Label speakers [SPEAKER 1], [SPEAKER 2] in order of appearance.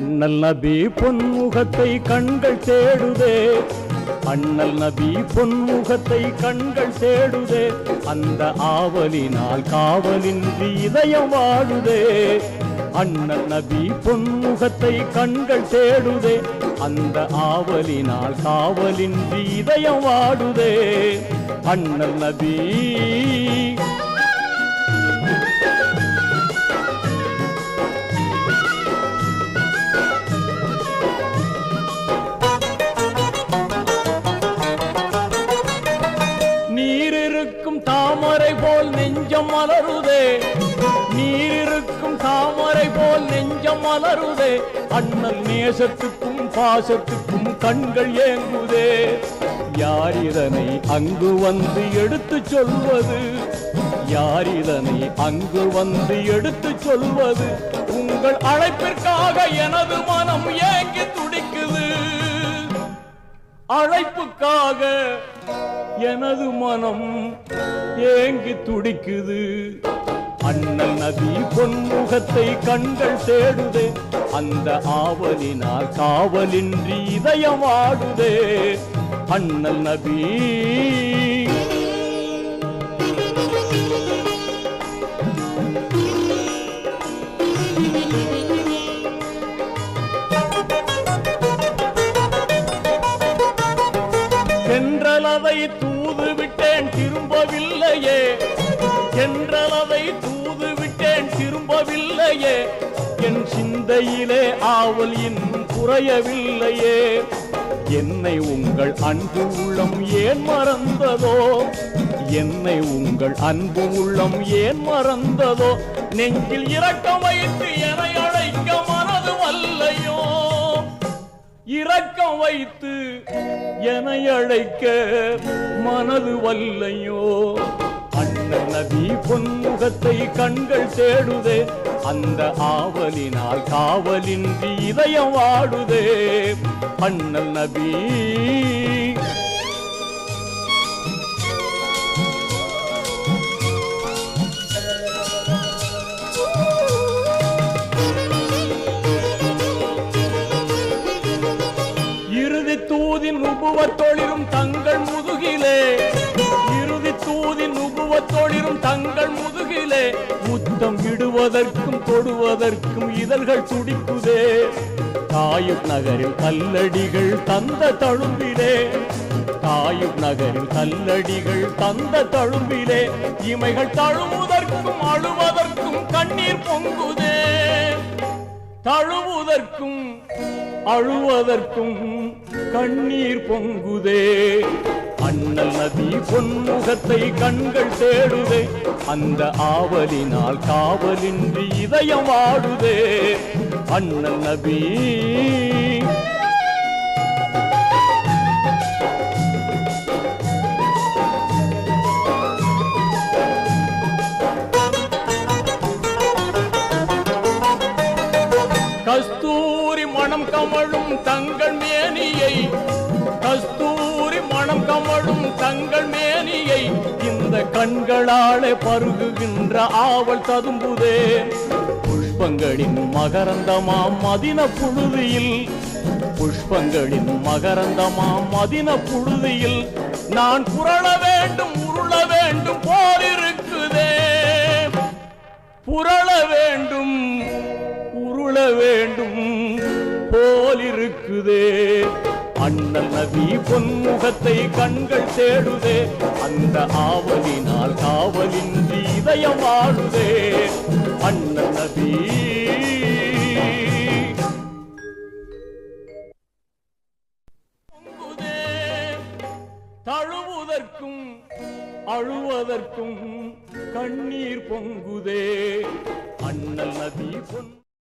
[SPEAKER 1] அண்ணல் நபி பொன்முகத்தை கண்கள் தேடுதே, அண்ணல் நபி பொன்முகத்தை கண்கள் தேடுதே, அந்த ஆவலினால் காவலின்றி இதயம் வாடுதே. அண்ணல் நபி பொன்முகத்தை கண்கள் தேடுதே, அந்த ஆவலினால் காவலின்றி இதயம் வாடுதே. அண்ணல் நபி நீரிருக்கும் தாமரை போல் நெஞ்சம் மலருதே, நீரிருக்கும் தாமரை போல் நெஞ்சம் மலருதே, அண்ணல் நேசத்துக்கும் பாசத்துக்கும் கண்கள் ஏங்குதே. யார் இதனை அங்கு வந்து எடுத்து சொல்வது, யார் இதனை அங்கு வந்து எடுத்து சொல்வது, உங்கள் அழைப்பிற்காக எனது மனம் ஏங்கி துடிக்குது, அழைப்புக்காக எனது மனம் ஏங்கி துடிக்குது. அண்ணல் நபி பொன்முகத்தை கண்கள் தேடுதே, அந்த ஆவலினால் காவலின்றி இதயம் வாடுதே. அண்ணல் நபி சென்றலதை தூது விட்டேன் திரும்பவில்லையே, சென்றலதை தூது விட்டேன் திரும்பவில்லையே, என் சிந்தையிலே ஆவல் இன்னும் குறையவில்லையே. என்னை உங்கள் அன்பு உள்ளம் ஏன் மறந்ததோ, என்னை உங்கள் அன்பு உள்ளம் ஏன் மறந்ததோ, நெஞ்சில் இரக்கம் வைத்து என்னை அழைக்க மனது வல்லையோ, இரக்கம் வைத்து என்னை அழைக்க மனது வல்லையோ. அண்ணல் நபி பொன்முகத்தை கண்கள் தேடுதே, அந்த ஆவலினால் காவலின்றி இதயம் வாடுதே. அண்ணல் நபி இறுதி தூதின் உபுவத்தொழிலும் தங்கள் முதுகிலே, இறுதி தூதின் உபுவத்தொழிலும் தங்கள் முதுகிலே, முத்தம் விடுவதற்கும் தொடுவதற்கும் இதழ்கள் துடிக்குதே. தாயூப் நகரில் கல்லடிகள் தந்த தழும்பிலே, தாயூப் நகரில் கல்லடிகள் தந்த தழும்பிலே, இமைகள் தழுவுவதற்கும் அழுவதற்கும் கண்ணீர் பொங்குதே, தழுவுவதற்கும் அழுவதற்கும் கண்ணீர் பொங்குதே. அண்ணல் நபி பொன்முகத்தை கண்கள் தேடுதே, அந்த ஆவலினால் காவலின்றி இதயம் வாடுதே. அண்ணல் நபி கஸ்தூரி மனம் கமழும் தங்கள் மேனியை, கஸ்தூரி மனம் கமழும் தங்கள் மேனியை, இந்த கண்களாலே பருகுகின்ற ஆவல் ததும்புதே. புஷ்பங்களின் மகரந்தமாம் மதின புழுதியில், புஷ்பங்களின் மகரந்தமாம் மதின புழுதியில், நான் புரள வேண்டும் உருள வேண்டும் போலிருக்குதே, புரள வேண்டும் உருள வேண்டும் போலிருக்குதே. அண்ணல் நபி பொன்முகத்தை கண்கள் தேடுதே, அந்த ஆவலினால் காவலின்றி இதயம் வாடுதே. அண்ணல் நபி பொங்குதே, தழுவுவதற்கும் அழுவதற்கும் கண்ணீர் பொங்குதே. அண்ணல் நபி பொன்